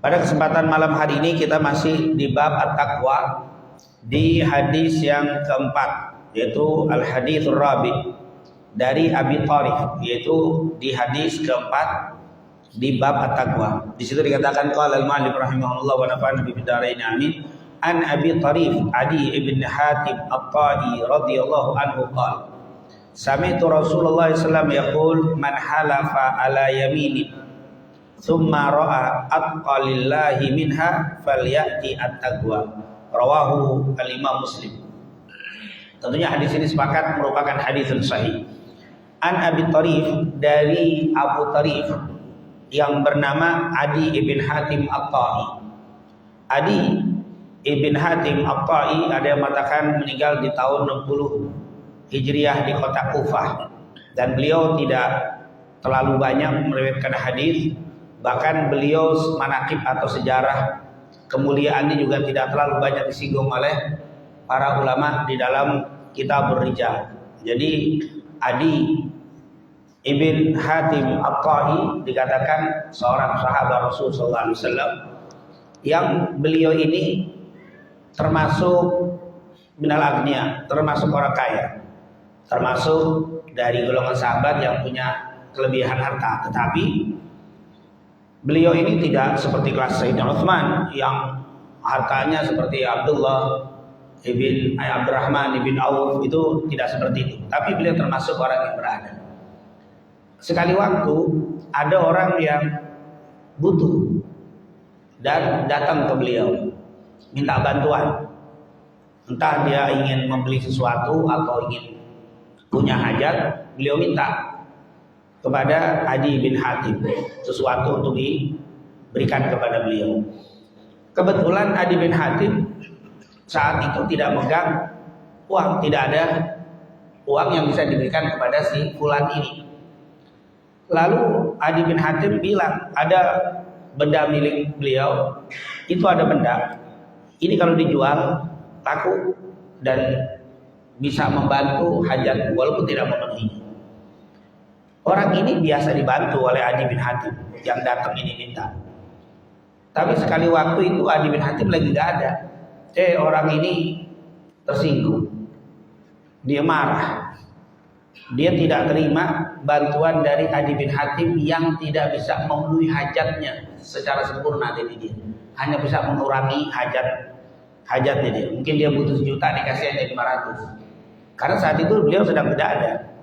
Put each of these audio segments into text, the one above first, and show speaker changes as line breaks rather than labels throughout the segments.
Pada kesempatan malam hari ini kita masih di bab at-taqwa di hadis yang keempat, yaitu al-haditsur rabi dari Abi Tharif, yaitu di hadis keempat di bab at-taqwa. Di situ dikatakan qala al-mu'allif rahimahullah wa nafa'ana bi bidarain amin. An Abi Tharif Adi ibn Hatim at-Tai radhiyallahu anhu qala sami'tu Rasulullah sallallahu alaihi wasallam yaqul man halafa ala yaminin thumma ra'a atqalillahi minha falyati at-taqwa. Rawahu al-Imam Muslim. Tentunya hadis ini sepakat merupakan hadis sahih. An Abi Tharif, dari Abu Tharif yang bernama Adi ibn Hatim at-Tai. Adi ibn Hatim at-Tai ada yang mengatakan meninggal di tahun 60 Hijriah di kota Kufah, dan beliau tidak terlalu banyak meriwayatkan hadis. Bahkan beliau manaqib atau sejarah kemuliaannya juga tidak terlalu banyak disinggung oleh para ulama di dalam kitab Rijal. Jadi Adi ibn Hatim at-Tai dikatakan seorang sahabat Rasul sallallahu alaihi wasallam yang beliau ini termasuk minal agniya, termasuk orang kaya, termasuk dari golongan sahabat yang punya kelebihan harta. Tetapi beliau ini tidak seperti kelas Sayyidina Utsman yang hartanya seperti Abdurrahman ibn Auf, itu tidak seperti itu. Tapi beliau termasuk orang yang berada. Sekali waktu ada orang yang butuh dan datang ke beliau minta bantuan. Entah dia ingin membeli sesuatu atau ingin punya hajat, beliau minta kepada Adi bin Hatim sesuatu untuk diberikan kepada beliau. Kebetulan Adi bin Hatim saat itu tidak megang uang, tidak ada uang yang bisa diberikan kepada si fulan ini. Lalu Adi bin Hatim bilang, ada benda milik beliau, itu ada benda, ini kalau dijual laku dan bisa membantu hajat walaupun tidak memenuhi. Orang ini biasa dibantu oleh Adi bin Hatim yang datang ini minta. Tapi sekali waktu itu Adi bin Hatim lagi gak ada. Orang ini tersinggung. Dia marah. Dia tidak terima bantuan dari Adi bin Hatim yang tidak bisa memenuhi hajatnya secara sempurna dari dia. Hanya bisa mengurangi hajatnya dia. Mungkin dia butuh 1 juta, dikasih hanya 500. Karena saat itu beliau sedang tidak ada.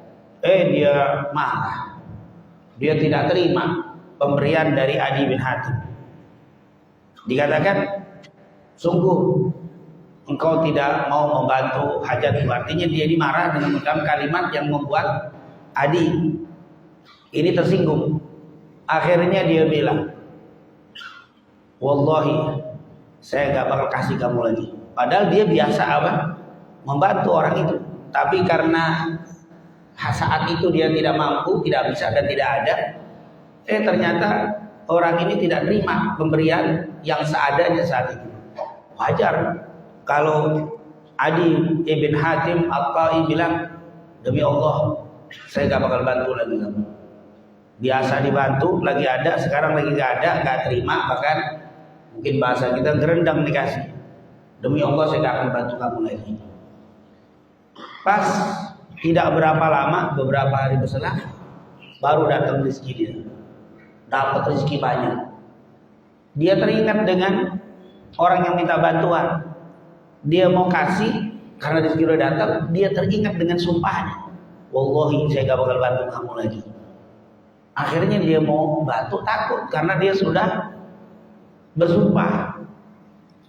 Dia marah. Dia tidak terima pemberian dari Adi bin Hatim. Dikatakan, sungguh engkau tidak mau membantu hajat. Artinya dia dimarah dengan mengucapkan kalimat yang membuat Adi ini tersinggung. Akhirnya dia bilang, wallahi saya gak bakal kasih kamu lagi. Padahal dia biasa membantu orang itu. Tapi karena saat itu dia tidak mampu, tidak bisa dan tidak ada. Ternyata orang ini tidak terima pemberian yang seadanya saat itu. Wajar kalau Adi ibn Hatim at-Tai bilang, demi Allah saya gak bakal bantu lagi kamu. Biasa dibantu, lagi ada, sekarang lagi gak ada, gak terima, bahkan mungkin bahasa kita gerendang dikasih. Demi Allah saya gak akan bantu kamu lagi. Pas tidak berapa lama, beberapa hari berselang, baru datang rezeki dia. Dapat rezeki banyak. Dia teringat dengan orang yang minta bantuan. Dia mau kasih, karena rezeki udah datang, dia teringat dengan sumpahnya. Wallahi saya gak bakal bantu kamu lagi. Akhirnya dia mau bantu, takut karena dia sudah bersumpah.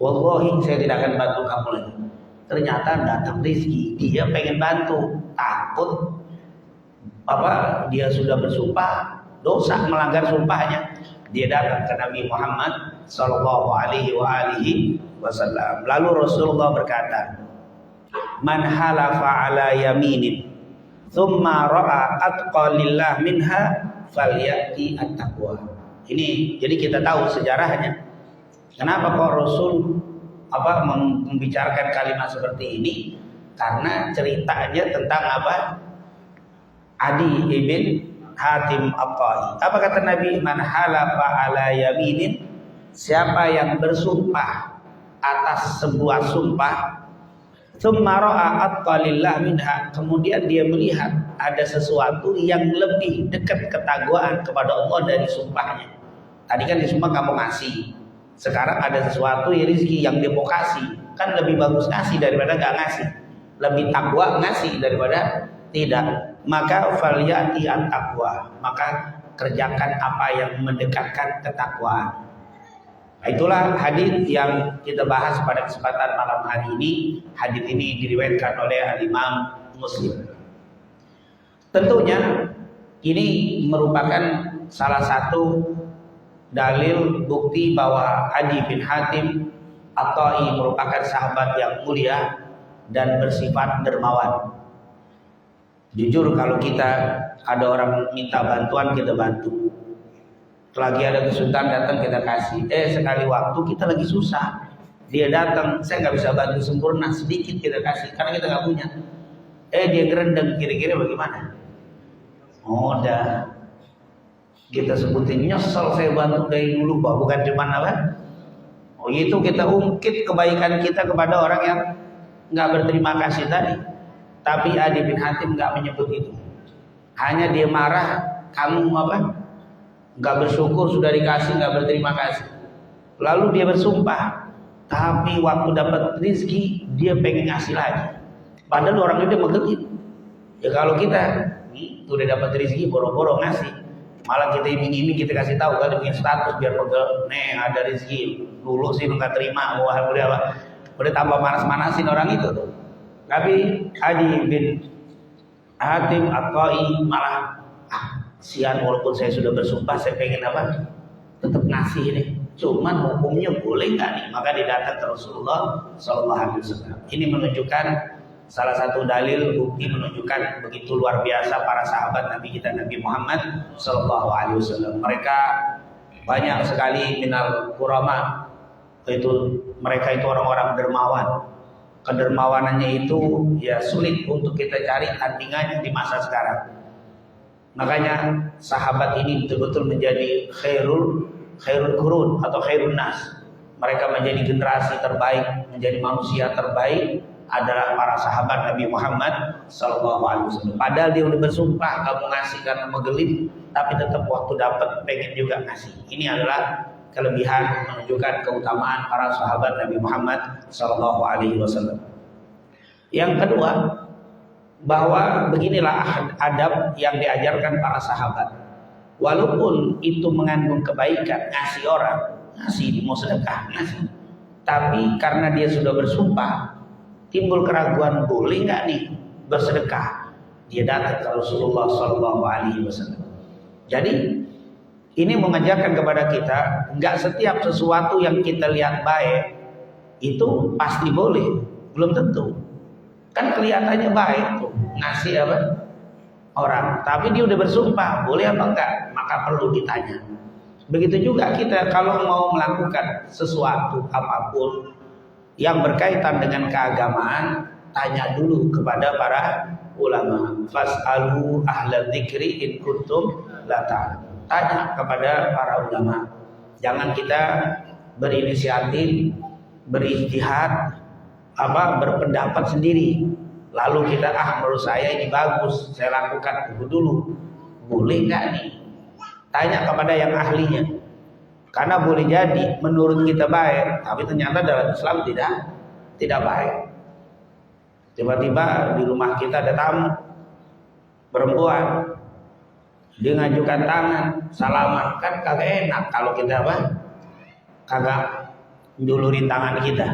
Wallahi saya tidak akan bantu kamu lagi. Ternyata datang rezeki, dia pengen bantu, takut dia sudah bersumpah, dosa melanggar sumpahnya. Dia datang ke Nabi Muhammad sallallahu alaihi wasallam. Lalu Rasulullah berkata, man halafa ala yaminin thumma ra'a atqalillah minha falyati at-taqwa. Ini jadi kita tahu sejarahnya. Kenapa kok Rasul membicarakan kalimat seperti ini? Karena ceritanya tentang Adi ibn Hatim at-Tai. Apa kata Nabi? Man halafa ala yaminin siapa yang bersumpah atas sebuah sumpah, tsumma ra'a atqalillah minha, kemudian dia melihat ada sesuatu yang lebih dekat ketakwaan kepada Allah dari sumpahnya. Tadi kan disumpah kamu ngasih, sekarang ada sesuatu rezeki yang dia mau kasih, kan lebih bagus ngasih daripada nggak ngasih, lebih takwa ngasih daripada tidak. Maka falyati at-taqwa, maka kerjakan apa yang mendekatkan ketakwaan. Itulah hadis yang kita bahas pada kesempatan malam hari ini. Hadis ini diriwayatkan oleh Imam Muslim. Tentunya ini merupakan salah satu dalil bukti bahwa Adi bin Hatim At-Tai merupakan sahabat yang mulia dan bersifat dermawan. Jujur kalau kita ada orang minta bantuan, kita bantu. Lagi ada kesulitan datang kita kasih. Sekali waktu kita lagi susah, dia datang, saya nggak bisa bantu sempurna, sedikit kita kasih karena kita nggak punya. Dia gerendeng, kira-kira bagaimana? Udah kita sebutin nyesel, saya bantu dari dulu, bah, bukan cuma apa? Itu kita ungkit kebaikan kita kepada orang yang nggak berterima kasih tadi. Tapi Adi bin Hatim nggak menyebut itu. Hanya dia marah, kamu apa? Nggak bersyukur sudah dikasih, nggak berterima kasih. Lalu dia bersumpah, tapi waktu dapat rezeki dia pengen ngasih lagi. Padahal orang itu mengelit. Ya kalau kita udah dapat rezeki boro-boro ngasih, malah kita iming-iming, kita kasih tahu kan, bikin status biar pegel, nih ada rezeki, dulu sih nggak terima, wah udah tambah manas-manasin orang itu tuh. Tapi Adi bin Hatim At-Tai malah sian, walaupun saya sudah bersumpah, saya pengen apa? Tetap ngasih nih. Cuman hukumnya boleh nggak nih? Maka dia datang ke Rasulullah SAW. Ini menunjukkan salah satu dalil bukti menunjukkan begitu luar biasa para sahabat Nabi kita Nabi Muhammad SAW. Mereka banyak sekali minal kurama, itu mereka itu orang-orang dermawan. Kedermawanannya itu ya sulit untuk kita cari tandingannya di masa sekarang. Makanya sahabat ini betul-betul menjadi khairul qurun atau khairun nas. Mereka menjadi generasi terbaik, menjadi manusia terbaik adalah para sahabat Nabi Muhammad SAW. Padahal dia udah bersumpah kamu ngasih karena menggelip, tapi tetap waktu dapat pengen juga ngasih. Ini adalah kelebihan menunjukkan keutamaan para sahabat Nabi Muhammad SAW. Yang kedua, bahwa beginilah adab yang diajarkan para sahabat. Walaupun itu mengandung kebaikan, ngasih orang, ngasih mau sedekah, ngasih. Tapi karena dia sudah bersumpah, timbul keraguan boleh nggak nih bersedekah. Dia datang ke Rasulullah SAW. Jadi ini mengajarkan kepada kita, nggak setiap sesuatu yang kita lihat baik itu pasti boleh, belum tentu. Kan kelihatannya baik tuh ngasih apa orang, tapi dia udah bersumpah boleh apa enggak, maka perlu ditanya. Begitu juga kita kalau mau melakukan sesuatu apapun yang berkaitan dengan keagamaan, tanya dulu kepada para ulama. Fas'alu ahla dzikri in kuntum la ta'lamun. Tanya kepada para ulama. Jangan kita berinisiatif, berijtihad, berpendapat sendiri. Lalu kita menurut saya ini bagus, saya lakukan. Tunggu dulu, boleh nggak nih? Tanya kepada yang ahlinya. Karena boleh jadi menurut kita baik, tapi ternyata dalam Islam tidak baik. Tiba-tiba di rumah kita ada tamu perempuan, dia ngajukan tangan, salaman, kan kagak enak kalau kita kagak njulurin tangan kita,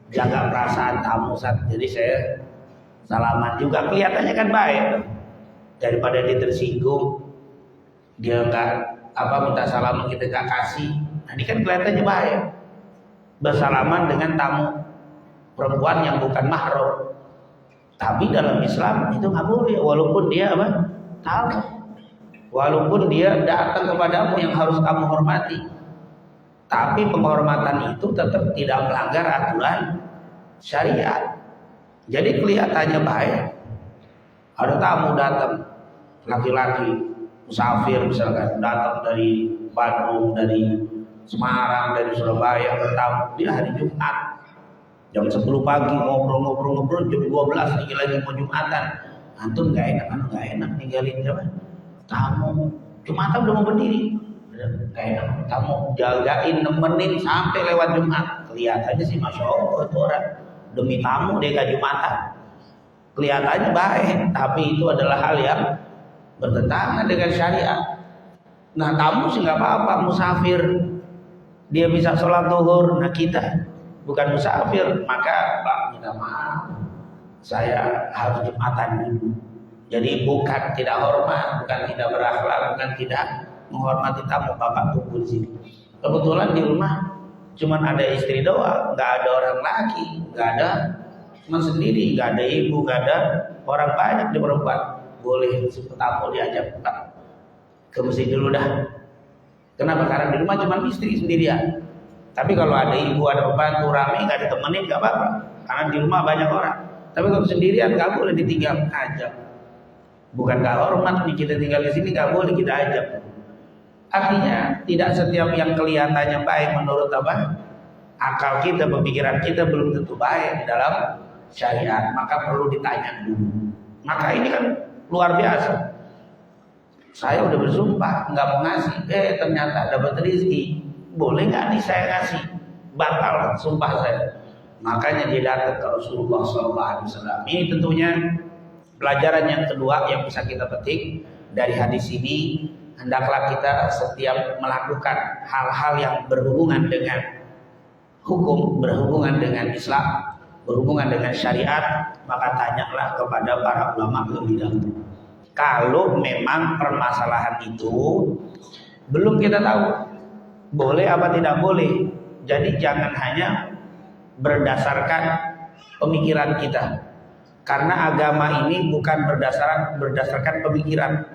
jaga perasaan tamu. Jadi saya salaman juga, kelihatannya kan baik. Daripada dia tersinggung, dia nggak minta salaman kita nggak kasih. Nah, ini kan kelihatannya baik. Bersalaman dengan tamu perempuan yang bukan mahram. Tapi dalam Islam itu nggak boleh, walaupun dia tamu. Walaupun dia datang kepadamu yang harus kamu hormati, tapi penghormatan itu tetap tidak melanggar aturan syariat. Jadi kelihatannya baik. Ada tamu datang, laki-laki musafir misalkan, datang dari Bandung, dari Semarang, dari Surabaya bertamu dia hari Jumat jam 10 pagi ngobrol jam 12 lagi mau Jumatan. Antum nggak enak ninggalin siapa? Tamu Jumatan udah mau berdiri, nggak enak tamu jagain nemenin sampai lewat Jumat. Kelihatannya sih masya Allah itu orang demi tamu dia ke Jumatan, kelihatannya baik, tapi itu adalah hal yang bertentangan dengan syariat. Nah tamu sih nggak apa-apa, musafir dia bisa sholat zuhur. Nah kita bukan musafir, maka Pak minta maaf, saya harus Jumatan dulu. Jadi bukan tidak hormat, bukan tidak berakhlak, bukan tidak menghormati tamu. Bapak tunggu di sini. Kebetulan di rumah cuman ada istri doang, nggak ada orang laki, nggak ada, cuma sendiri, nggak ada ibu, nggak ada orang banyak di perempuan. Boleh si tamu diajak Pak ke masjid dulu dah. Kenapa? Karena di rumah cuma istri sendirian. Tapi kalau ada ibu, ada pembantu, rame, nggak ditemenin nggak apa-apa. Karena di rumah banyak orang. Tapi kalau sendirian nggak boleh ditinggal, ajak. Bukan nggak hormat nih kita tinggal di sini, nggak boleh kita ajak. Artinya tidak setiap yang kelihatannya baik menurut apa? Akal kita, pemikiran kita belum tentu baik di dalam syariat. Maka perlu ditanya dulu. Maka ini kan luar biasa. Saya udah bersumpah nggak mau ngasih, ternyata dapat rezeki. Boleh nggak nih saya ngasih? Batal sumpah saya. Makanya dia datang ke Rasulullah SAW. Ini tentunya pelajaran yang kedua yang bisa kita petik dari hadis ini. Hendaklah kita setiap melakukan hal-hal yang berhubungan dengan hukum, berhubungan dengan Islam, berhubungan dengan syariat, maka tanyalah kepada para ulama lebih dahulu. Kalau memang permasalahan itu belum kita tahu boleh apa tidak boleh, jadi jangan hanya berdasarkan pemikiran kita, karena agama ini bukan berdasarkan pemikiran,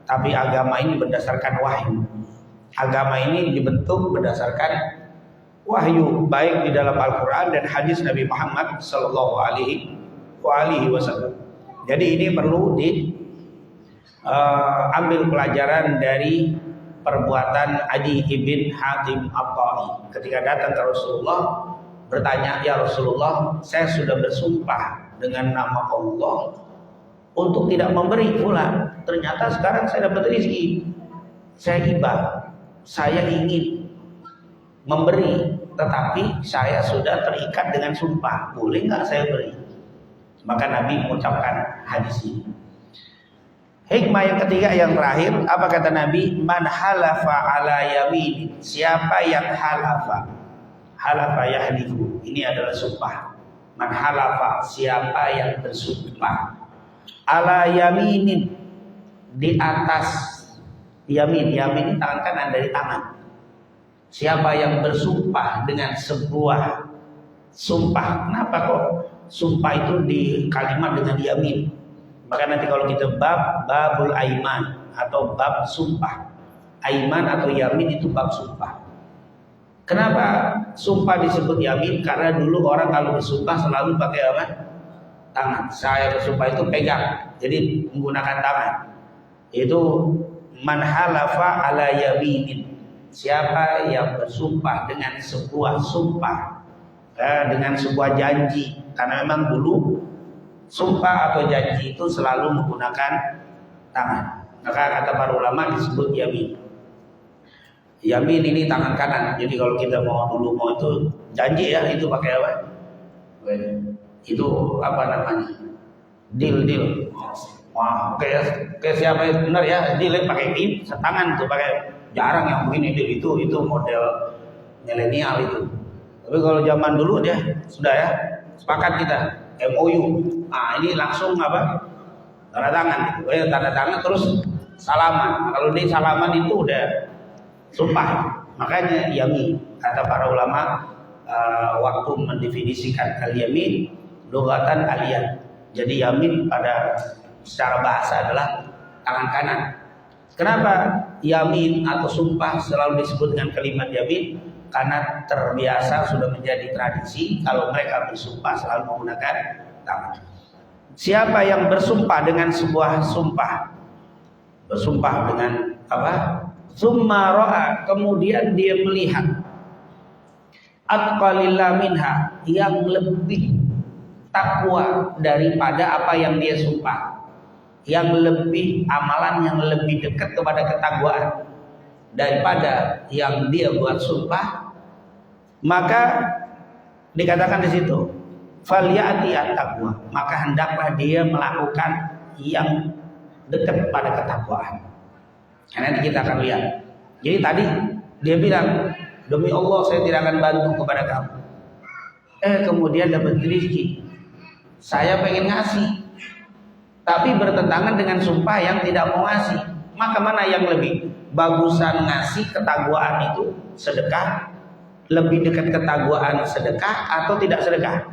tapi agama ini berdasarkan wahyu. Agama ini dibentuk berdasarkan wahyu, baik di dalam Al-Quran dan hadis Nabi Muhammad Sallallahu Alaihi Wasallam. Jadi ini perlu ambil pelajaran dari perbuatan Adi ibn Hatim At-Ta'i. Ketika datang ke Rasulullah bertanya, ya Rasulullah, saya sudah bersumpah dengan nama Allah untuk tidak memberi fulan. Ternyata sekarang saya dapat rezeki, saya hibah, saya ingin memberi, tetapi saya sudah terikat dengan sumpah, boleh nggak saya beri? Maka Nabi mengucapkan hadis ini. Hikmah yang ketiga yang terakhir, apa kata Nabi? Man halafa ala yamin. Siapa yang halafa? Halafa yahlifu. Ini adalah sumpah. Man halafa, siapa yang bersumpah ala yaminin, di atas yamin. Yamin tangan kanan dari tangan. Siapa yang bersumpah dengan sebuah sumpah. Kenapa kok sumpah itu di kalimat dengan yamin? Maka nanti kalau kita babul aiman atau bab sumpah, aiman atau yamin itu bab sumpah. Kenapa sumpah disebut yamin? Karena dulu orang kalau bersumpah selalu pakai apa? Tangan. Saya bersumpah itu pegang, jadi menggunakan tangan. Itu man halafa ala yaminin. Siapa yang bersumpah dengan sebuah sumpah, dengan sebuah janji. Karena memang dulu sumpah atau janji itu selalu menggunakan tangan. Maka kata para ulama disebut yamin. Yamin ini tangan kanan. Jadi kalau kita mau itu janji ya, itu pakai apa? Itu apa namanya? Deal. Wah, kayak siapa yang benar ya? Deal pakai ini, setangan tuh pakai, jarang yang begini deal itu model milenial itu. Tapi kalau zaman dulu dia sudah ya, sepakat kita MOU. Nah ini langsung apa? Tanda tangan. Tanda tangan terus salaman. Kalau di salaman itu udah sumpah. Makanya yamin. Kata para ulama waktu mendefinisikan al-yamin, lugatan aliyah. Jadi yamin pada secara bahasa adalah tangan kanan. Kenapa yamin atau sumpah selalu disebut dengan kalimat yamin? Karena terbiasa sudah menjadi tradisi kalau mereka bersumpah selalu menggunakan tangan. Siapa yang bersumpah dengan sebuah sumpah, bersumpah dengan apa? Summa ra'a, kemudian dia melihat atqalillah minha, yang lebih takwa daripada apa yang dia sumpah, yang lebih amalan yang lebih dekat kepada ketakwaan daripada yang dia buat sumpah, maka dikatakan di situ falyati at-taqwa, maka hendaklah dia melakukan yang dekat pada ketakwaan. Karena nanti kita akan lihat. Jadi tadi dia bilang, demi Allah saya tidak akan bantu kepada kamu. Kemudian dapat rezeki. Saya pengen ngasih, tapi bertentangan dengan sumpah yang tidak mau ngasih. Maka mana yang lebih bagusan, ngasih ketakwaan itu sedekah, lebih dekat ketakwaan sedekah atau tidak sedekah?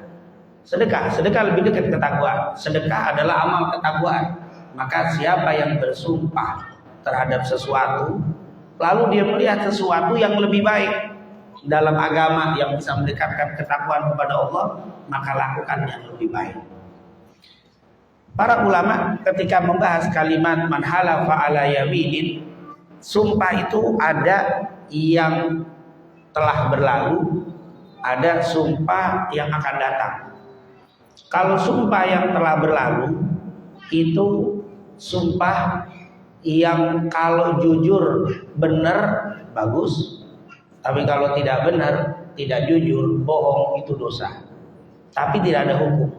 Sedekah lebih dekat ketakwaan. Sedekah adalah amal ketakwaan. Maka siapa yang bersumpah terhadap sesuatu, lalu dia melihat sesuatu yang lebih baik dalam agama yang bisa mendekatkan ketakwaan kepada Allah, maka lakukan yang lebih baik. Para ulama ketika membahas kalimat man halafa ala yaminin, sumpah itu ada yang telah berlalu, ada sumpah yang akan datang. Kalau sumpah yang telah berlalu itu sumpah yang kalau jujur benar bagus, tapi kalau tidak benar, tidak jujur, bohong, itu dosa. Tapi tidak ada hukum.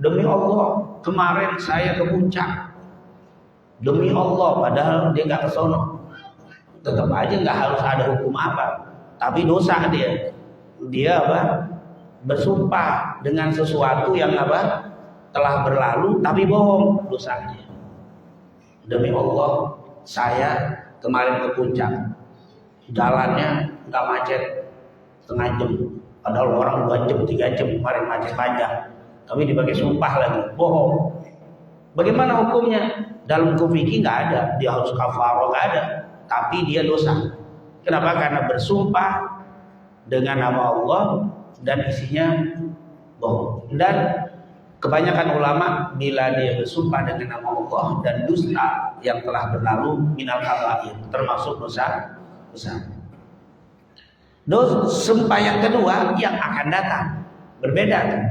Demi Allah kemarin saya ke puncak, demi Allah, padahal dia nggak ke sono, tetap aja nggak harus ada hukum apa, tapi dosa dia apa, bersumpah dengan sesuatu yang apa, telah berlalu tapi bohong, dosa dia. Demi Allah saya kemarin ke puncak, jalannya nggak macet setengah jam, padahal orang 2 jam 3 jam kemarin macet panjang, kami dipakai sumpah lagi, bohong. Bagaimana hukumnya? Dalam hukum fikih nggak ada dia harus kafarah, nggak ada, tapi dia dosa. Kenapa? Karena bersumpah dengan nama Allah dan isinya bohong. Dan kebanyakan ulama bila dia bersumpah dengan nama Allah dan dusta yang telah berlalu minal kabair, termasuk dosa besar. Sumpah yang kedua yang akan datang berbeda kan?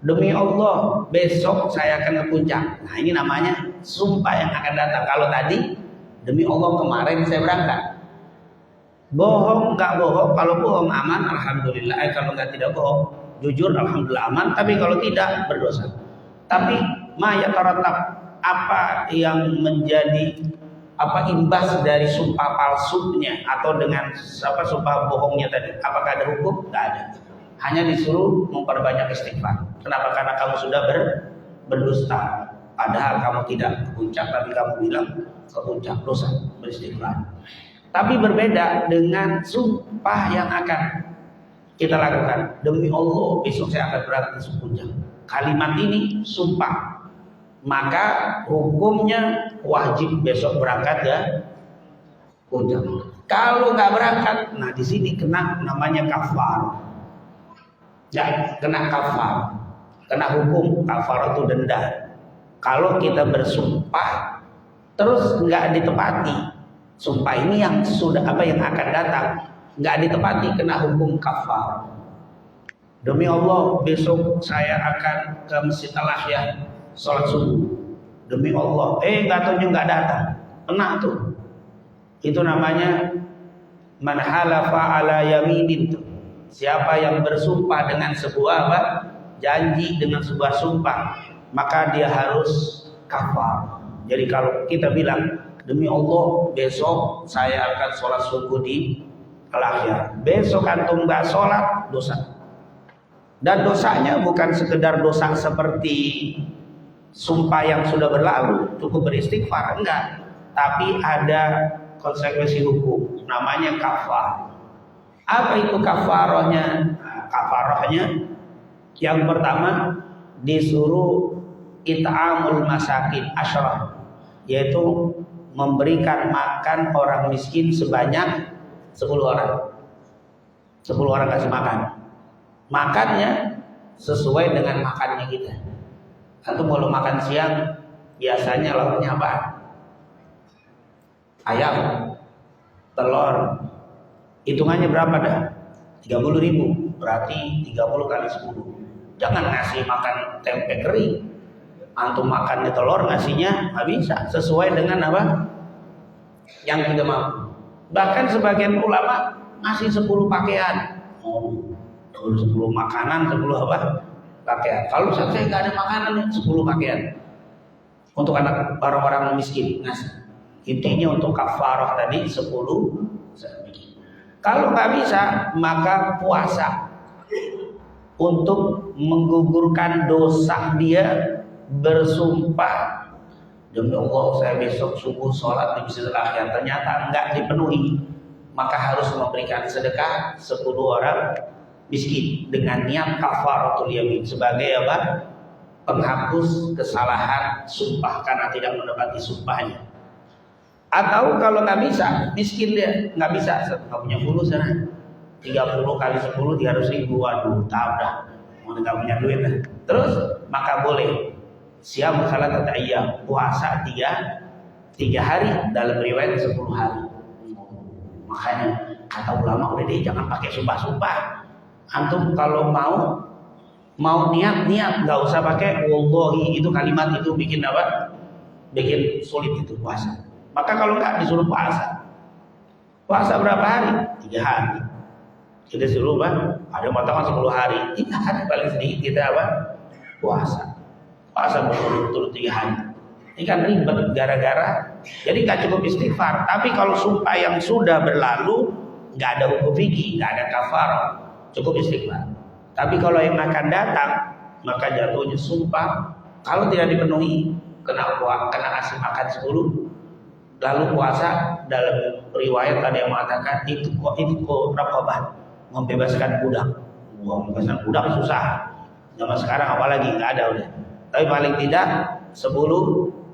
Demi Allah besok saya akan ke puncak. Nah ini namanya sumpah yang akan datang. Kalau tadi demi Allah kemarin saya berangkat, bohong nggak bohong? Kalau bohong aman alhamdulillah, kalau nggak tidak bohong jujur alhamdulillah aman, tapi kalau tidak berdosa. Tapi maya taratab, apa yang menjadi apa imbas dari sumpah palsunya atau dengan apa sumpah bohongnya tadi? Apakah ada hukum? Nggak ada. Hanya disuruh memperbanyak istighfar. Kenapa? Karena kamu sudah berdusta. Padahal kamu tidak ke puncak, tapi kamu bilang ke puncak, dosa, beristighfar. Tapi berbeda dengan sumpah yang akan kita lakukan. Demi Allah besok saya akan berangkat ke puncak. Kalimat ini sumpah, maka hukumnya wajib besok berangkat ya puncak. Kalau nggak berangkat, nah di sini kena namanya kafar. Ya, kena kafar, kena hukum kafar itu denda. Kalau kita bersumpah terus nggak ditepati, sumpah ini yang sudah apa yang akan datang nggak ditepati, kena hukum kafar. Demi Allah besok saya akan ke Masjid Al-Ahya sholat subuh. Demi Allah, nggak tahu nggak datang, kena tuh. Itu namanya man halafa ala yaminin tuh. Siapa yang bersumpah dengan sebuah apa? Janji, dengan sebuah sumpah, maka dia harus kafar. Jadi kalau kita bilang demi Allah besok saya akan sholat subuh di Al-Ahya, besok antum nggak sholat, dosa. Dan dosanya bukan sekedar dosa seperti sumpah yang sudah berlalu cukup beristighfar, enggak, tapi ada konsekuensi hukum namanya kafar. Apa itu kafarahnya? Nah, kafarahnya yang pertama disuruh it'amul masakin asyrah, yaitu memberikan makan orang miskin sebanyak 10 orang. 10 orang kasih makan. Makannya sesuai dengan makannya kita. Atau kalau makan siang biasanya lauknya apa? Ayam, telur. Hitungannya berapa dah? 30.000 berarti 30 kali 10. Jangan ngasih makan tempe kering. Antum makan di telur ngasihnya nggak bisa, sesuai dengan apa yang kita mampu. Bahkan sebagian ulama ngasih 10 pakaian. 10 makanan, 10 apa? Pakaian. Kalau saya nggak ada makanan, 10 pakaian. Untuk anak orang-orang miskin ngasih. Intinya untuk kafarah tadi 10. Kalau nggak bisa, maka puasa untuk menggugurkan dosa. Dia bersumpah, demi Allah saya besok subuh sholat di Masjidil Akhir, ternyata enggak dipenuhi, maka harus memberikan sedekah 10 orang miskin dengan niat kafaratul yamin sebagai apa? Penghapus kesalahan sumpah karena tidak menepati sumpahnya. Atau kalau nggak bisa, miskin dia nggak bisa, nggak punya fulus sana, 30 kali 10 300.000, waduh tabrak, nggak punya duit. Terus maka boleh siam salat ayyam, puasa 3 hari, dalam riwayat 10 hari. Makanya kata ulama udah deh jangan pakai sumpah-sumpah. Antum kalau mau niat nggak usah pakai wallahi, itu kalimat itu bikin apa? Bikin sulit itu puasa. Maka kalau nggak disuruh puasa berapa hari? 3 hari. Kita suruh ada potongan 10 hari, 3 hari paling sedikit kita apa? Puasa berturut-turut 3 hari. Ini kan ribet gara-gara. Jadi nggak cukup istighfar. Tapi kalau sumpah yang sudah berlalu, nggak ada hukum fikih, nggak ada kafarah, cukup istighfar. Tapi kalau yang akan datang, maka jatuhnya sumpah. Kalau tidak dipenuhi, kena kasih makan 10. Lalu puasa, dalam riwayat ada yang mengatakan itu raqabah, membebaskan budak. Membebaskan budak susah. Zaman sekarang apalagi nggak ada udah. Tapi paling tidak 10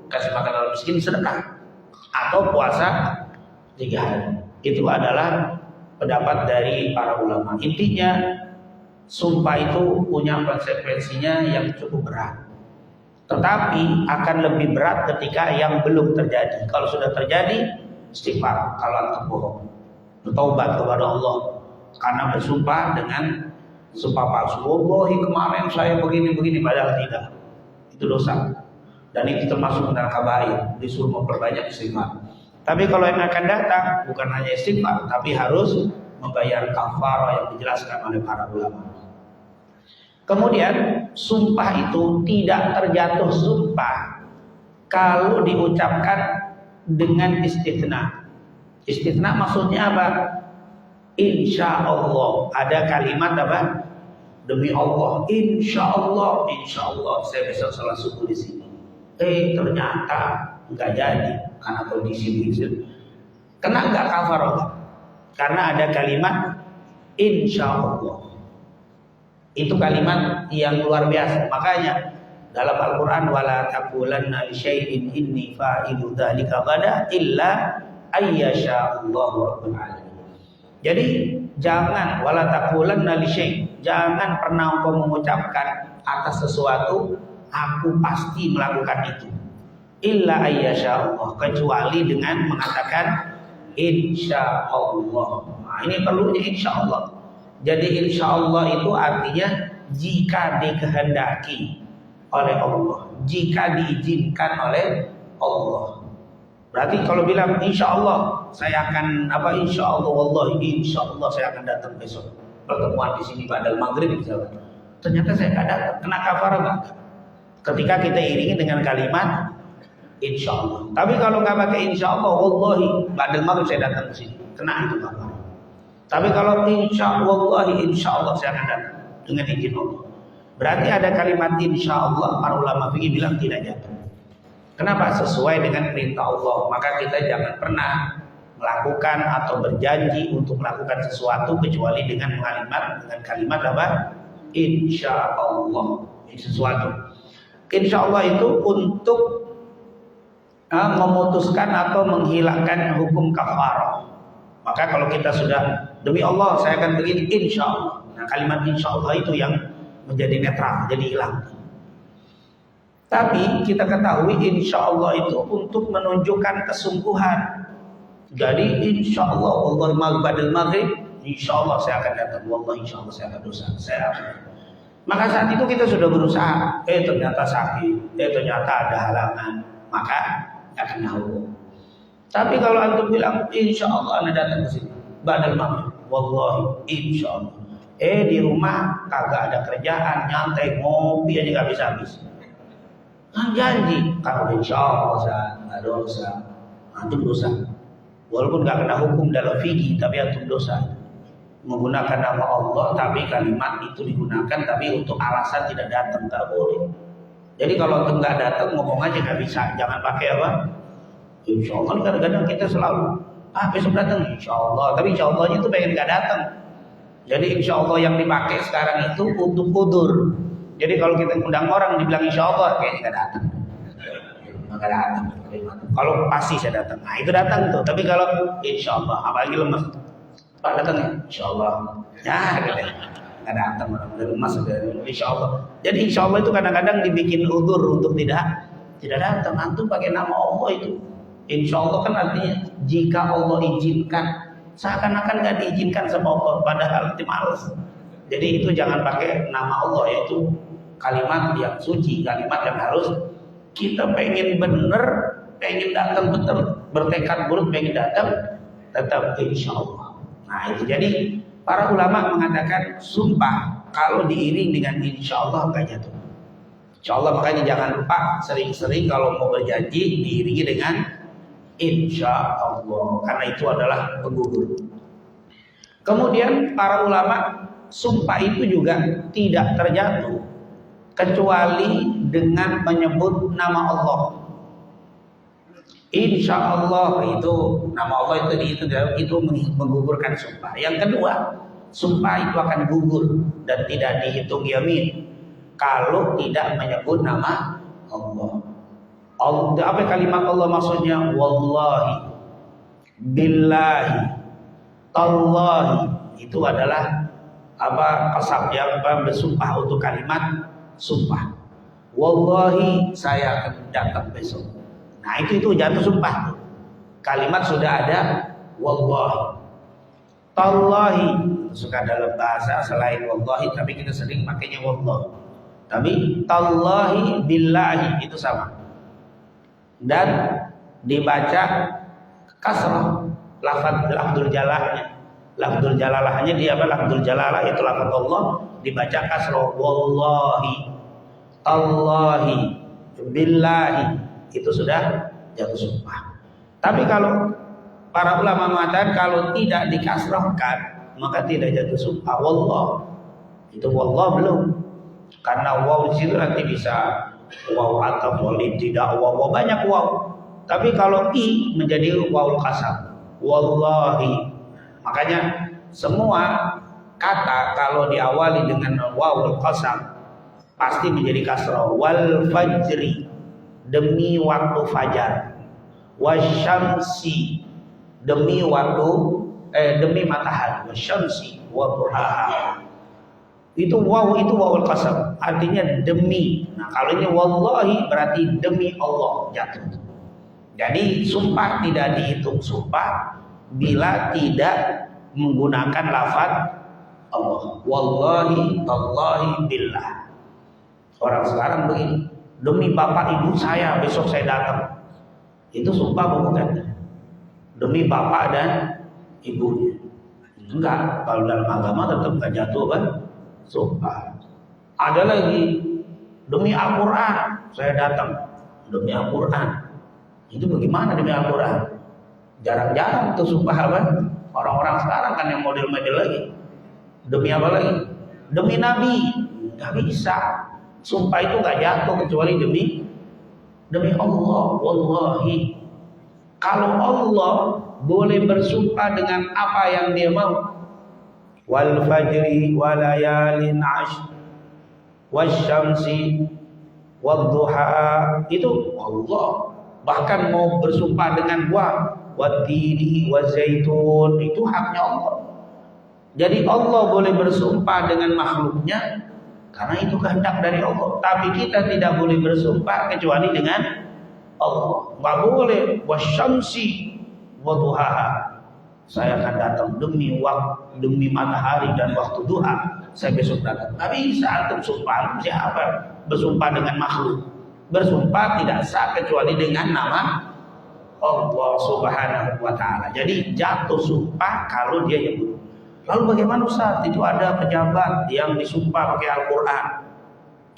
kasih makan orang miskin sedekah atau puasa 3 hari. Itu adalah pendapat dari para ulama. Intinya sumpah itu punya konsekuensinya yang cukup berat. Tetapi akan lebih berat ketika yang belum terjadi. Kalau sudah terjadi, istighfar. Kalau antum bohong, bertobat kepada Allah karena bersumpah dengan sumpah palsu. Wallahi kemarin saya begini padahal tidak. Itu dosa. Dan itu termasuk benar kabair. Disuruh memperbanyak istighfar. Tapi kalau yang akan datang bukan hanya istighfar, tapi harus membayar kafarah yang dijelaskan oleh para ulama. Kemudian sumpah itu tidak terjatuh sumpah kalau diucapkan dengan istitsna. Istitsna maksudnya apa? Insya Allah. Ada kalimat apa? Demi Allah. Insya Allah saya besok salat subuh di sini. Ternyata nggak jadi karena kondisi begitu. Kena nggak kafarah? Karena ada kalimat insya Allah. Itu kalimat yang luar biasa. Makanya dalam Al-Quran, wala taqulanna li syai'in inni fa'ilu dzalika ghadan illa ayyasha Allahu rabbul alamin. Jadi jangan wala taqulanna li syai', jangan pernah engkau mengucapkan atas sesuatu aku pasti melakukan itu. Illa ayyasha Allah, kecuali dengan mengatakan insya Allah. Nah, ini perlunya insya Allah. Jadi insya Allah itu artinya jika dikehendaki oleh Allah, jika diizinkan oleh Allah. Berarti kalau bilang insya Allah saya akan insya Allah, wallahi insya Allah saya akan datang besok pertemuan di sini pada maghrib misalnya. Ternyata saya nggak datang, kena kafarah nggak? Ketika kita iringi dengan kalimat insya Allah. Tapi kalau nggak pakai insya Allah, wallahi pada maghrib saya datang ke sini, kena itu kafarah. Tapi kalau insya Allah saya akan datang dengan izin Allah. Berarti ada kalimat insya Allah, para ulama fikih bilang tidak jatuh. Kenapa? Sesuai dengan perintah Allah. Maka kita jangan pernah melakukan atau berjanji untuk melakukan sesuatu kecuali dengan kalimat apa? Insya Allah. Sesuatu. Insya Allah itu untuk memutuskan atau menghilangkan hukum kafarah. Maka kalau kita sudah demi Allah saya akan begini insya Allah. Nah kalimat insya Allah itu yang menjadi netral, jadi hilang. Tapi kita ketahui insya Allah itu untuk menunjukkan kesungguhan. Jadi insya Allah, Allah badal maghrib insya Allah saya akan datang, wallahi insya Allah saya akan dosa, saya akan. Maka saat itu kita sudah berusaha, ternyata sakit, ternyata ada halangan, maka nggak kena hukum. Tapi kalau antum bilang insya Allah anda datang ke sini, badal maghrib, wallahi insya Allah. Di rumah kagak ada kerjaan, nyantai ngopi aja nggak bisa habis. Kan janji, kalau insya Allah nggak dosa, antum dosa. Walaupun nggak kena hukum dalam fikih, tapi antum dosa. Menggunakan nama Allah, tapi kalimat itu digunakan, tapi untuk alasan tidak datang, tak boleh. Jadi kalau antum nggak datang, ngomong aja nggak bisa. Jangan pakai apa? Insya Allah. Kadang-kadang kita selalu besok datang, insya Allah. Tapi insya Allah itu pengen nggak datang. Jadi insya Allah yang dipakai sekarang itu untuk udur. Jadi kalau kita undang orang dibilang insya Allah, kayaknya nggak datang. Nggak datang. Kalau pasti saya datang, nah itu datang tuh. Tapi kalau insya Allah, apalagi lemes, Pak datang ya, insya Allah. Ya, gitu. Nggak datang, udah lemas, insya Allah. Jadi insya Allah itu kadang-kadang dibikin udur untuk tidak datang. Antum pakai nama Allah itu. Insya Allah kan artinya jika Allah izinkan. Seakan-akan nggak diizinkan sama Allah, padahal itu males. Jadi itu jangan pakai nama Allah, yaitu kalimat yang suci, kalimat yang harus kita pengen bener, pengen datang betul, bertekad bulat pengen datang, tetap insya Allah. Nah itu jadi para ulama mengatakan sumpah kalau diiring dengan insya Allah nggak jatuh. Insya Allah, makanya jangan lupa sering-sering kalau mau berjanji diiringi dengan insya Allah, karena itu adalah penggugur. Kemudian para ulama sumpah itu juga tidak terjatuh kecuali dengan menyebut nama Allah. Insya Allah itu nama Allah itu menggugurkan sumpah. Yang kedua, sumpah itu akan gugur dan tidak dihitung yamin kalau tidak menyebut nama Allah. Apa kalimat Allah maksudnya? Wallahi, billahi, tallahi. Itu adalah qasam yang bersumpah untuk kalimat sumpah. Wallahi saya akan datang besok. Nah itu jatuh sumpah. Kalimat sudah ada wallahi. Tallahi suka dalam bahasa selain wallahi, tapi kita sering makainya wallah. Tapi tallahi, billahi itu sama. Dan dibaca kasrah lafadzul jalalahnya dia lafadzul jalalah itu lafadz Allah dibaca kasrah. Wallahi, Allahi, billahi itu sudah jatuh sumpah. Tapi kalau para ulama mengatakan kalau tidak dikasrahkan maka tidak jatuh sumpah. Wallah itu wallah belum, karena waw di situ nanti bisa waw atau waw tidak waw banyak waw. Tapi kalau i menjadi waw qasam, wallahi. Makanya semua kata kalau diawali dengan waw qasam pasti menjadi kasrah. Wal fajri, demi waktu fajar. Wasyamsi, demi waktu demi matahari. Wasyamsi wa duhaha. Itu waw itu wawul qasam, artinya demi. Nah kalau ini wallahi berarti demi Allah jatuh. Jadi sumpah tidak dihitung sumpah bila tidak menggunakan lafaz Allah. Wallahi, tallahi, billah. Orang sekarang begini, demi bapak ibu saya besok saya datang. Itu sumpah bukan? Demi bapak dan ibunya. Enggak, kalau dalam agama tetap nggak jatuh kan? Sumpah. Ada lagi demi Al-Quran saya datang, demi Al-Quran. Itu bagaimana demi Al-Quran? Jarang-jarang tuh sumpah apa? Orang-orang sekarang kan yang model-model lagi. Demi apa lagi? Demi Nabi. Nggak bisa. Sumpah itu nggak jatuh kecuali demi Allah. Wallahi. Kalau Allah boleh bersumpah dengan apa yang dia mau. Wal fajri walayalin ashr wasyamsi wadduha, itu Allah. Bahkan mau bersumpah dengan wattini wazaitun, itu haknya Allah. Jadi Allah boleh bersumpah dengan makhluknya karena itu kehendak dari Allah. Tapi kita tidak boleh bersumpah kecuali dengan Allah. Nggak boleh wasyamsi wadduha. saya akan datang demi matahari dan waktu duha, saya besok datang. Nggak bisa antum sumpah. Siapa bersumpah dengan makhluk? Bersumpah tidak sah kecuali dengan nama Allah Subhanahu wa Ta'ala. Jadi jatuh sumpah kalau dia nyebut. Lalu bagaimana Ustaz? Itu ada pejabat yang disumpah pakai Al-Quran.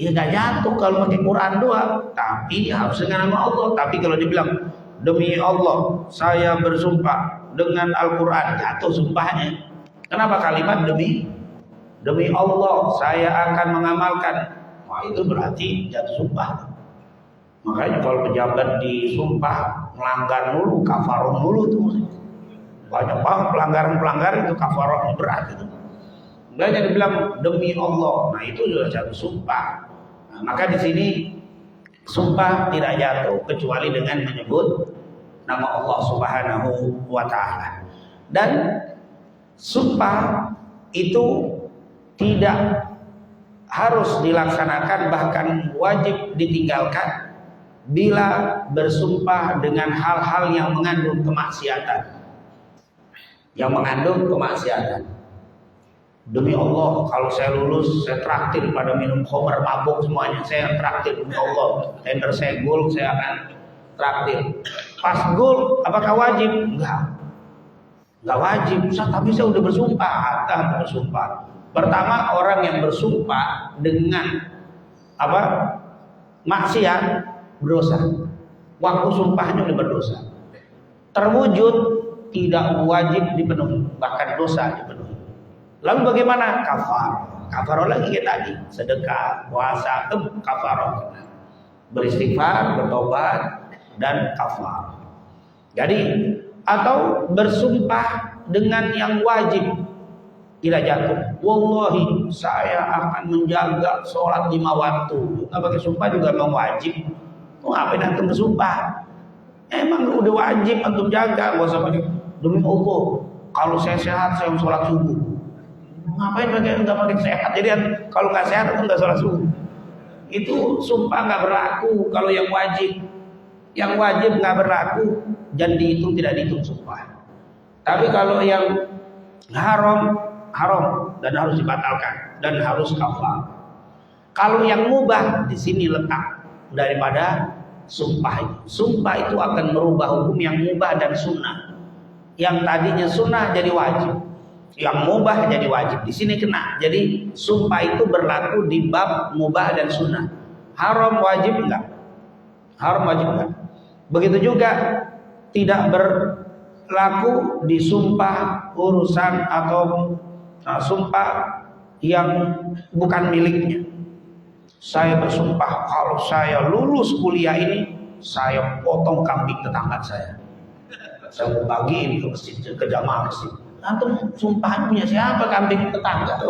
Ya nggak jatuh kalau pakai Quran doang, tapi harus dengan nama Allah. Tapi kalau dibilang demi Allah saya bersumpah dengan Al-Quran, jatuh sumpahnya. Kenapa kalimat demi Allah saya akan mengamalkan? Wah, itu berarti jatuh sumpah. Makanya kalau pejabat disumpah melanggar mulu, kafaroh mulu tuh. Banyak banget pelanggaran itu kafarohnya berat itu. Makanya dibilang demi Allah. Nah, itu sudah jatuh sumpah. Nah, maka di sini sumpah tidak jatuh kecuali dengan menyebut nama Allah Subhanahu wa Ta'ala. Dan sumpah itu tidak harus dilaksanakan, bahkan wajib ditinggalkan bila bersumpah dengan hal-hal yang mengandung kemaksiatan. Yang mengandung kemaksiatan. Demi Allah, kalau saya lulus, saya traktir pada minum khamr, mabuk semuanya, saya traktir demi Allah. Tender saya gol, saya akan traktir. Pas gol, apakah wajib? Enggak wajib. Tapi saya udah bersumpah. Bersumpah. Pertama, orang yang bersumpah dengan maksiat berdosa. Waktu sumpahnya udah berdosa. Terwujud tidak wajib dipenuhi, bahkan dosa dipenuhi. Lalu bagaimana? Kafarah lagi kayak tadi, sedekah, puasa, kafarah. Beristighfar, bertobat, dan kafar. Jadi atau bersumpah dengan yang wajib tidak jatuh. Wallahi saya akan menjaga sholat 5 waktu. Nggak pakai sumpah juga memang wajib. Ngapain antum bersumpah? Emang udah wajib antum jaga. Nggak usah pakai demi Allah. Kalau saya sehat saya sholat subuh. Ngapain nggak pakai sehat? Jadi kalau nggak sehat antum nggak sholat subuh. Itu sumpah nggak berlaku kalau yang wajib. Yang wajib nggak berlaku dan dihitung tidak dihitung sumpah. Tapi kalau yang haram dan harus dibatalkan dan harus kafar. Kalau yang mubah, di sini letak daripada sumpah itu. Sumpah itu akan merubah hukum yang mubah dan sunnah. Yang tadinya sunnah jadi wajib, yang mubah jadi wajib. Di sini kena. Jadi sumpah itu berlaku di bab mubah dan sunnah. Haram wajib enggak? Haram wajib enggak? Begitu juga tidak berlaku di sumpah urusan atau sumpah yang bukan miliknya. Saya bersumpah kalau saya lulus kuliah ini, saya potong kambing tetangga saya. Saya mau bagiin ke masjid, ke jamaah masjid. Antum sumpah punya siapa kambing tetangga?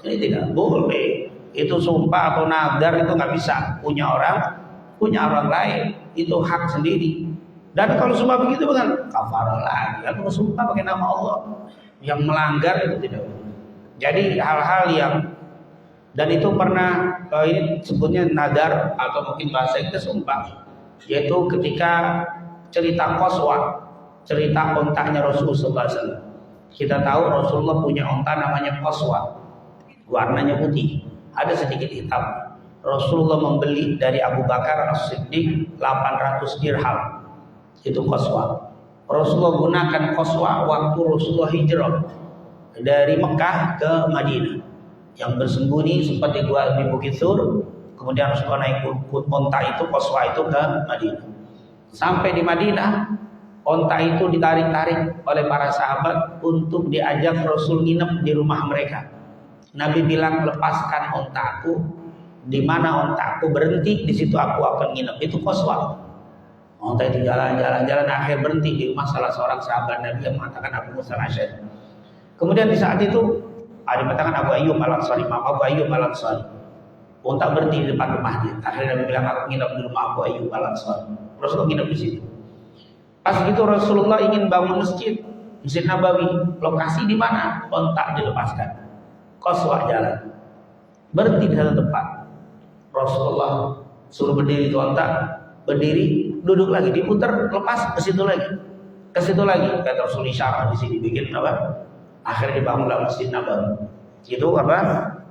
Ini tidak boleh. Itu sumpah atau nadar itu nggak bisa punya orang lain. Itu hak sendiri. Dan kalau sumpah begitu bukan kafarah lagi. Atau sumpah pakai nama Allah. Yang melanggar itu tidak boleh. Jadi hal-hal yang dan itu pernah ini sebutnya nadar atau mungkin bahasa kita sumpah, yaitu ketika cerita Qaswa, cerita ontanya Rasulullah SAW. Kita tahu Rasulullah punya onta namanya Qaswa, warnanya putih, ada sedikit hitam. Rasulullah membeli dari Abu Bakar As-Siddiq 800 dirham, itu Qaswa. Rasulullah gunakan Qaswa waktu Rasulullah hijrah dari Mekah ke Madinah. Yang bersembunyi sempat di Bukit Sur, kemudian Rasulullah naik onta itu, Qaswa itu ke Madinah. Sampai di Madinah, onta itu ditarik-tarik oleh para sahabat untuk diajak Rasul nginep di rumah mereka. Nabi bilang, lepaskan ontaku, di mana ontaku berhenti, di situ aku akan nginep. Itu Qaswa. Onta itu jalan-jalan, akhir berhenti di rumah salah seorang sahabat Nabi yang mengatakan Abu Musa al-Asy'ari. Kemudian di saat itu ada mengatakan Abu Ayyub al-Ansari, Abu Ayyub al-Ansari. Onta berhenti di depan rumahnya. Akhirnya Nabi bilang, aku nginep di rumah Abu Ayyub al-Ansari. Rasulullah nginep di situ. Pas gitu Rasulullah ingin bangun masjid Nabawi. Lokasi di mana? Onta dilepaskan. Qaswa jalan. Berhenti di satu tempat. Rasulullah suruh berdiri di onta, berdiri, duduk lagi, diputar, lepas ke situ lagi. Ke situ lagi kata Rasul isyarah di sini bikin apa? Akhirnya dibangunlah Masjid Nabawi. Itu apa?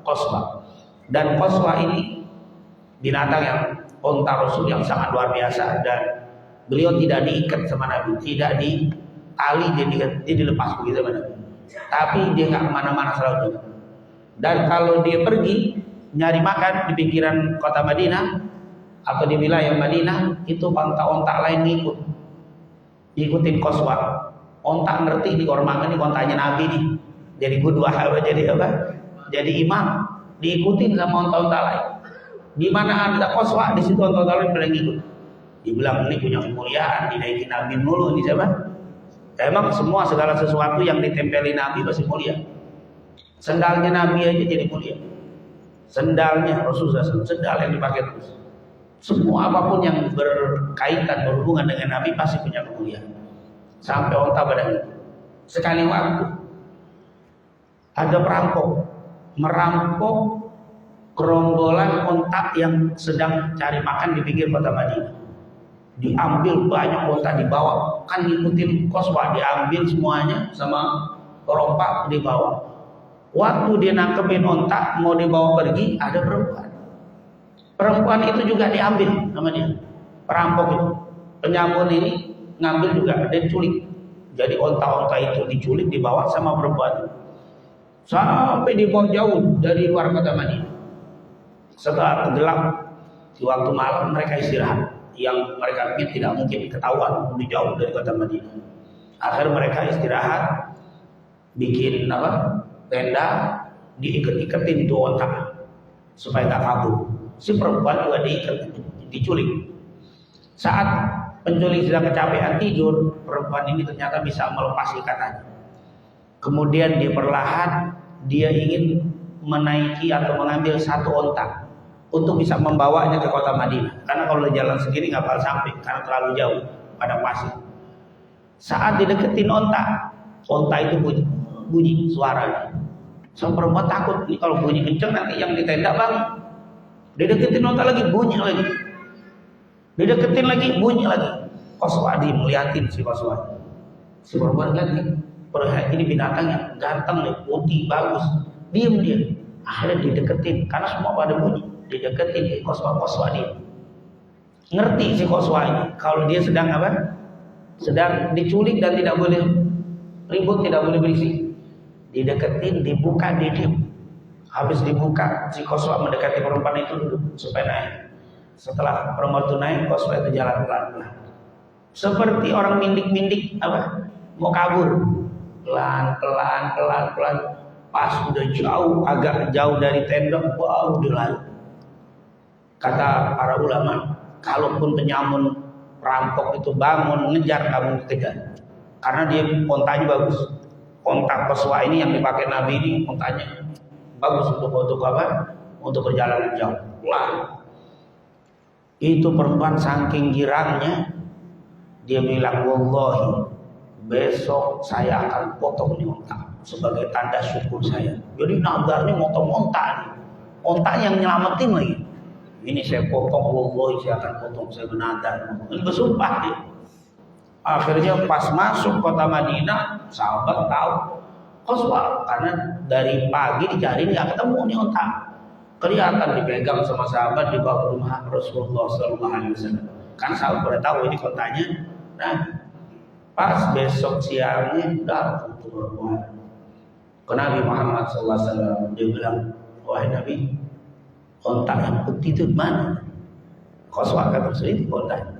Qaswa. Dan Qaswa ini binatang yang unta Rasul yang sangat luar biasa, dan beliau tidak diikat sama Nabi, tidak ditali, dia dilepas begitu sama Nabi. Tapi dia nggak kemana-mana selalu. Dan kalau dia pergi nyari makan di pinggiran kota Madinah atau di wilayah Madinah, itu onta-onta lain ikutin Qaswa. Onta ngerti di kormangan ini ontanya Nabi nih. Jadi gudwah apa? Jadi apa? Jadi imam, diikutin sama onta-onta lain. Di mana ada Qaswa, di situ onta-onta lain pada ngikut. Dibilang ini punya kemuliaan, dinaikin Nabi dulu ini siapa? Emang semua segala sesuatu yang ditempeli Nabi pasti mulia. Sendalnya Nabi aja jadi mulia. Sendalnya Rasulullah SAW, sendal yang dipakai terus. Semua apapun yang berkaitan berhubungan dengan Nabi pasti punya kemuliaan. Sampai onta badannya. Sekali waktu ada perampok merampok gerombolan onta yang sedang cari makan di pinggir kota Madinah. Diambil banyak onta, dibawa, kan ngikutin Qaswa, diambil semuanya sama perompak dibawa. Waktu dia nangkepin onta mau dibawa pergi, ada perempuan. Perempuan itu juga diambil sama dia. Perampok itu, penyamun ini ngambil juga, dan culik. Jadi onta-onta itu diculik, dibawa sama perempuan. Sampai dibawa jauh dari luar kota Madinah. Setelah tenggelam di waktu malam, mereka istirahat. Yang mereka pikir tidak mungkin ketahuan, lebih jauh dari kota Madinah. Akhirnya mereka istirahat, bikin apa? Tenda, diikat-ikatin tuh onta supaya tak kabur. Si perempuan juga diikat, diculik. Saat penculik sedang kecapean tidur, perempuan ini ternyata bisa melepas ikatannya. Kemudian dia perlahan, dia ingin menaiki atau mengambil satu onta untuk bisa membawanya ke kota Madinah. Karena kalau jalan sendiri nggak bakal sampai, karena terlalu jauh pada pasir. Saat dideketin onta itu bunyi suaranya. Sang perempuan takut, ini kalau bunyi kenceng nanti yang di tenda bang. Dideketin onta lagi, bunyi lagi. Dideketin lagi, bunyi lagi. Qaswa melihatin si Qaswa. Si perempuan lihat nih, ini binatang yang ganteng nih, putih, bagus. Diam dia. Akhirnya dideketin, karena semua pada bunyi. Dideketin, Qaswa dia. Ngerti si Qaswa ini, kalau dia sedang apa? Sedang diculik dan tidak boleh ribut, tidak boleh berisik. Dideketin, dibuka, dia diam. Habis dibuka, si Qaswa mendekati perempuan itu dulu supaya naik. Setelah perempuan itu naik, Qaswa itu jalan pelan-pelan. Seperti orang mindik-mindik apa? Mau kabur. Pelan-pelan. Pas udah jauh, agak jauh dari tenda, baru dia lari. Kata para ulama, kalaupun penyamun perampok itu bangun ngejar, kamu kejar. Karena dia ontanya bagus. Onta Qaswa ini yang dipakai Nabi ini ontanya bagus untuk apa? Untuk perjalanan jauh. Wah. Itu perempuan saking girangnya, dia bilang, wallahi, besok saya akan potong nih onta sebagai tanda syukur saya. Jadi nadarnya motong onta nih. Onta yang nyelamatin lagi. Ini saya potong, wallahi saya akan potong, saya bernadar. Ini bersumpah dia. Akhirnya pas masuk kota Madinah, sahabat tahu Qaswa, karena dari pagi dicari nggak ketemu nih onta. Kelihatan dipegang sama sahabat, dibawa ke rumah Rasulullah SAW. Kan sahabat pada tahu ini kontanya. Nah, pas besok siangnya datang ke rumah ke Nabi Muhammad SAW. Dia bilang, wahai Nabi, onta yang putih itu mana? Qaswa kata itu onta.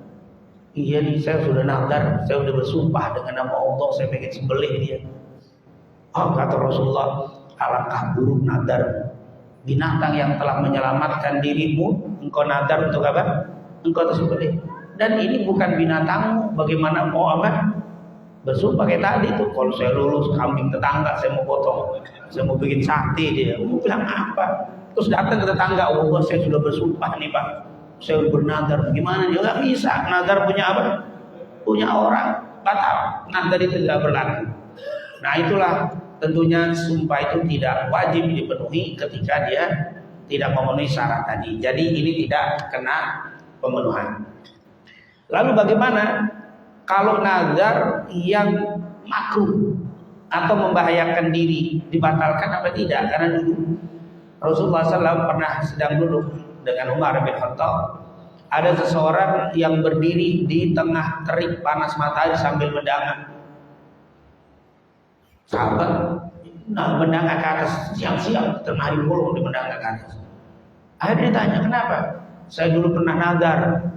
Iya nih, saya sudah nadar, saya sudah bersumpah dengan nama Allah, saya pengen sembelih dia. Oh, kata Rasulullah, alangkah buruk nadar. Binatang yang telah menyelamatkan dirimu, engkau nadar untuk apa? Engkau tersembelih. Dan ini bukan binatangmu, bagaimana mau apa? Bersumpah kayak tadi tuh, kalau saya lulus kambing tetangga, saya mau potong, saya mau bikin sate dia. Mau bilang apa? Terus datang ke tetangga, oh saya sudah bersumpah nih Pak, saya udah bernadar. Bagaimana? Ya nggak bisa, nadar punya apa? Punya orang, batal. Nadar itu tidak berlaku. Nah itulah, tentunya sumpah itu tidak wajib dipenuhi ketika dia tidak memenuhi syarat tadi. Jadi ini tidak kena pemenuhan. Lalu bagaimana kalau nazar yang makruh atau membahayakan diri dibatalkan apa tidak? Karena dulu Rasulullah SAW pernah sedang duduk dengan Umar bin Khattab. Ada seseorang yang berdiri di tengah terik panas matahari sambil mendangak. Sahabat, mendangak ke atas siang-siang tengah hari bolong di mendangak ke atas. Akhirnya tanya, kenapa? Saya dulu pernah nazar,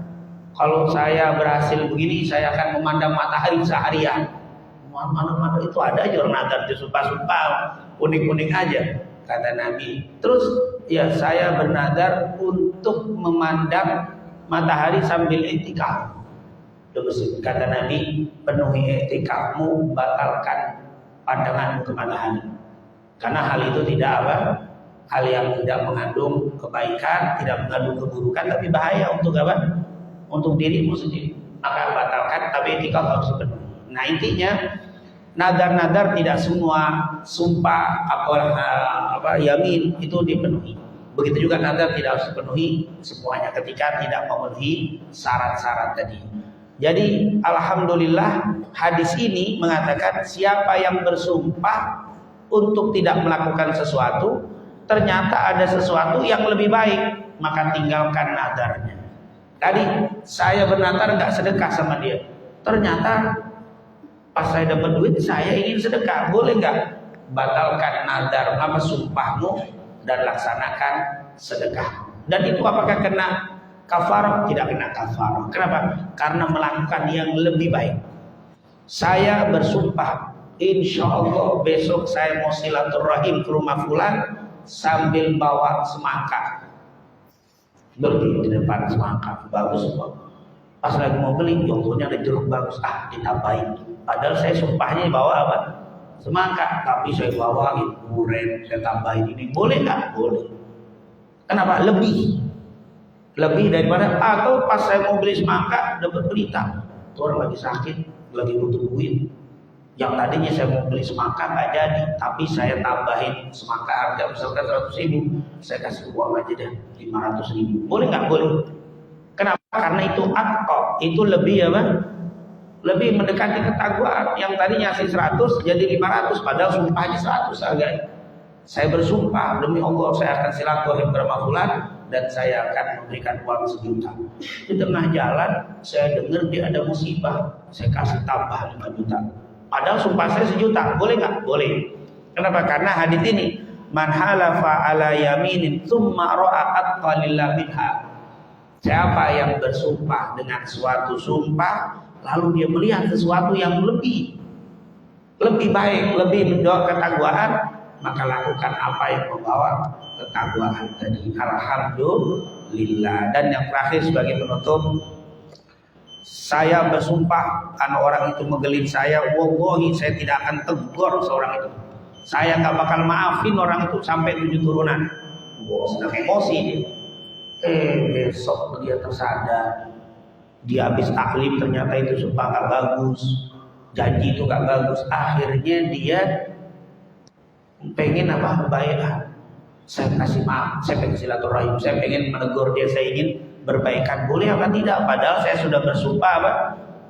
kalau saya berhasil begini, saya akan memandang matahari seharian. Mana itu ada aja orang nazar disumpah-sumpah, unik-unik aja, kata Nabi. Terus ya saya bernazar untuk memandang matahari sambil i'tikaf. Terus kata Nabi, penuhi i'tikafmu, batalkan pandanganmu ke matahari. Karena hal itu tidak apa? Hal yang tidak mengandung kebaikan, tidak mengandung keburukan, tapi bahaya untuk apa? Untuk dirimu sendiri. Maka batalkan, tapi i'tikaf harus dipenuhi. Nah intinya nadar-nadar tidak semua sumpah apa yamin itu dipenuhi. Begitu juga nadar tidak harus dipenuhi semuanya ketika tidak memenuhi syarat-syarat tadi. Jadi alhamdulillah hadis ini mengatakan siapa yang bersumpah untuk tidak melakukan sesuatu, ternyata ada sesuatu yang lebih baik, maka tinggalkan nadarnya. Tadi saya bernadar nggak sedekah sama dia, ternyata pas saya dapat duit saya ingin sedekah, boleh nggak? Batalkan nadar apa sumpahmu dan laksanakan sedekah. Dan itu apakah kena kafarah? Tidak kena kafarah. Kenapa? Karena melakukan yang lebih baik. Saya bersumpah, insya Allah besok saya mau silaturahim ke rumah fulan sambil bawa semangka. Beli di depan semangka, bagus kok. Pas lagi mau beli, contohnya ada jeruk bagus, ditambahin. Padahal saya sumpahnya bawa apa? Semangka, tapi saya bawain durian, saya tambahin ini. Boleh nggak? Boleh. Kenapa? Lebih daripada, atau pas saya mau beli semangka dapat berita, itu orang lagi sakit, lagi butuh duit. Yang tadinya saya mau beli semangka nggak jadi, tapi saya tambahin semangka harga misalkan 100.000, saya kasih uang aja deh 500.000. Boleh nggak? Boleh. Kenapa? Karena itu atqo, itu lebih apa? Lebih mendekati ketakwaan. Yang tadinya ngasih 100 jadi 500, padahal sumpahnya 100 harganya. Saya bersumpah demi Allah saya akan silaturahim ke rumah fulan dan saya akan memberikan uang 1 juta. Di tengah jalan saya dengar dia ada musibah, saya kasih tambah 5 juta. Padahal sumpah saya 1 juta, boleh nggak? Boleh. Kenapa? Karena hadits ini, man halafa ala yaminin tsumma ra'at qalillah minha. Siapa yang bersumpah dengan suatu sumpah lalu dia melihat sesuatu yang lebih baik, lebih mendoa ketakwaan, maka lakukan apa yang membawa ketakwaan tadi. Alhamdulillah. Dan yang terakhir sebagai penutup, saya bersumpah karena orang itu menggelin saya, wallahi saya tidak akan tegur seorang itu. Saya nggak bakal maafin orang itu sampai 7 turunan. Sedang emosi dia. Besok dia tersadar, dia habis taklim ternyata itu sumpah gak bagus, janji itu gak bagus. Akhirnya dia pengen apa? Baiat. Saya kasih maaf, saya pengen silaturahim, saya pengen menegur dia, saya ingin berbaikan. Boleh apa tidak? Padahal saya sudah bersumpah apa?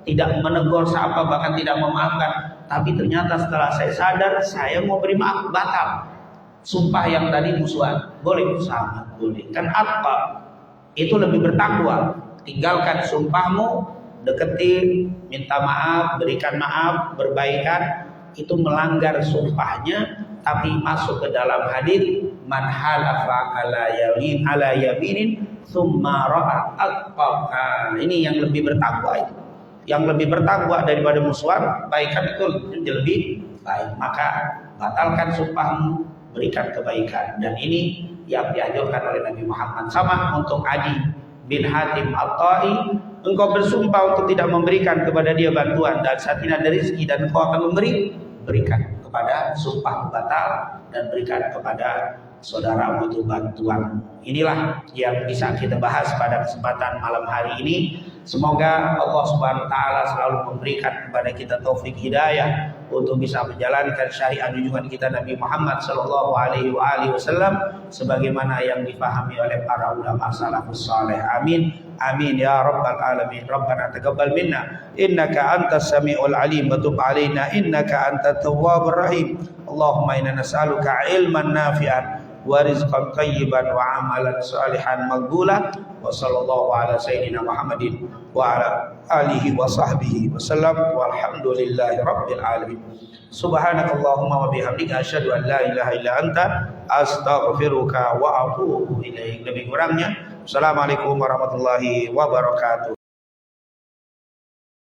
Tidak menegur siapa, bahkan tidak memaafkan. Tapi ternyata setelah saya sadar, saya mau beri maaf, batal. Sumpah yang tadi musuhan. Boleh? Sangat boleh. Kan apa? Itu lebih bertakwa. Tinggalkan sumpahmu, deketin, minta maaf, berikan maaf, berbaikan. Itu melanggar sumpahnya, tapi masuk ke dalam hadis man halafa ala yaminin tsumma ra'a atqa. Ini yang lebih bertakwa itu. Yang lebih bertakwa daripada musuhan, baikan itu lebih baik. Maka batalkan sumpahmu, berikan kebaikan. Dan ini yang diajarkan oleh Nabi Muhammad. Sama untuk Adi bin Hatim At-Tai, engkau bersumpah untuk tidak memberikan kepada dia bantuan dan saat ini ada rezeki dan engkau akan memberi, berikan kepada sumpah batal dan berikan kepada saudaramu itu bantuan. Inilah yang bisa kita bahas pada kesempatan malam hari ini. Semoga Allah Subhanahu wa taala selalu memberikan kepada kita taufik hidayah untuk bisa menjalankan syariat junjungan kita Nabi Muhammad sallallahu alaihi wasallam sebagaimana yang dipahami oleh para ulama salafus saleh. Amin. Amin ya rabbal alamin. Rabbana taqabbal minna innaka antas samiul alim wa tub alaina innaka antat tawwabur rahim. Allahumma inna nas'aluka ilman nafi'an wa rizqan thayyiban wa amalan salihan maqbulan. Wa sallallahu ala sayyidina Muhammadin wa ala alihi wa sahbihi wasallam walhamdulillahi rabbil alamin. Subhanakallahumma wa bihamdika asyhadu an la ilaha illa anta astaghfiruka wa atubu ilaik. Lebih kurangnya assalamualaikum warahmatullahi wabarakatuh.